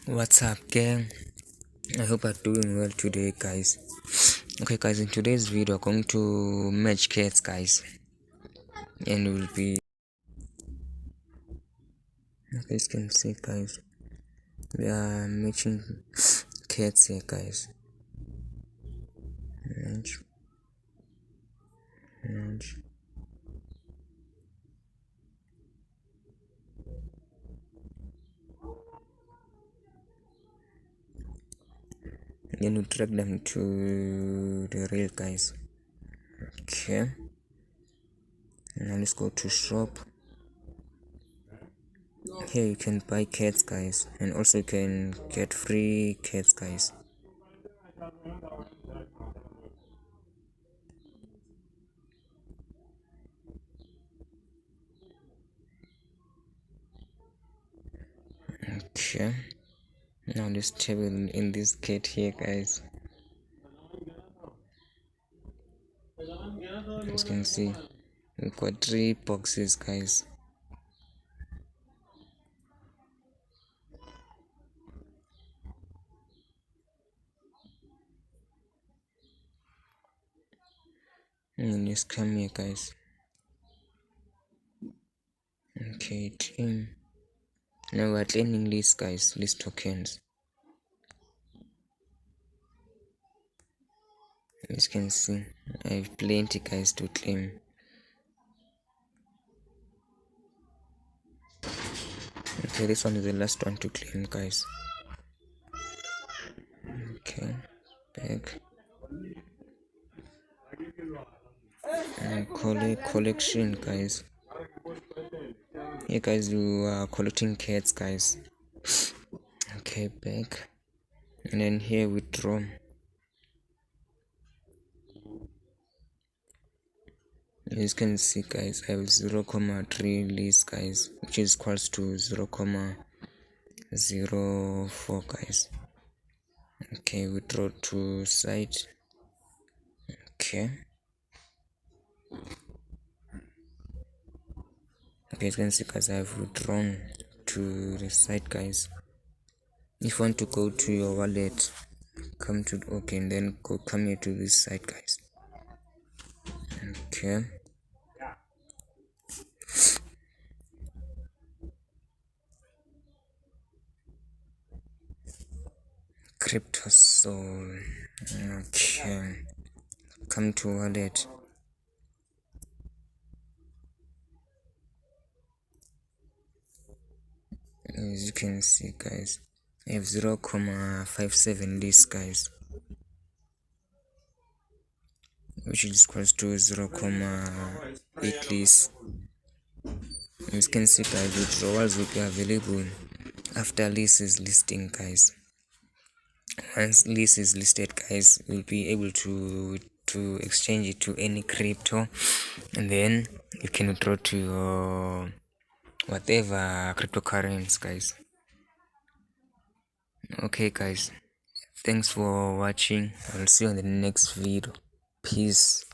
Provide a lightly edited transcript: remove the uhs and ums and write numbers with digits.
What's up, gang? I hope you're doing well today, guys. Okay, guys, in today's video, we're going to match cats, guys, and we'll be. Okay, as you can see, guys, we are matching cats here, guys. Match. Then we drag them to the rail, guys. Okay. Now let's go to shop. Here you can buy cats, guys, and also you can get free cats, guys. Okay. Now let's tap in this cat here, guys. As you can see, we've got 3 boxes, guys. And let's come here, guys. Okay, claim. Now we're claiming list, guys, list tokens. As you can see, I have plenty, guys, to claim. Okay, this one is the last one to claim, guys. Okay, back. And collection, guys. Here, guys, you are collecting cats, guys. Okay, back. And then here withdraw. As you can see, guys, I have 0.3 list, guys, which is equals to 0.04, guys. Okay, withdraw to site. Okay. Okay, as you can see, guys, I have withdrawn to the site, guys. If you want to go to your wallet, come to okay, and then come here to this site, guys. Okay. Crypto soul. Okay. Come to wallet. As you can see, guys, I have 0.57 list, guys, which is equals to 0.8 list. As you can see, guys, withdrawals will be available after list is listing, guys. Once list is listed, guys, we'll be able to exchange it to any crypto, and then you can withdraw to your whatever cryptocurrency, guys. Okay, guys, thanks for watching. I'll see you on the next video. Peace.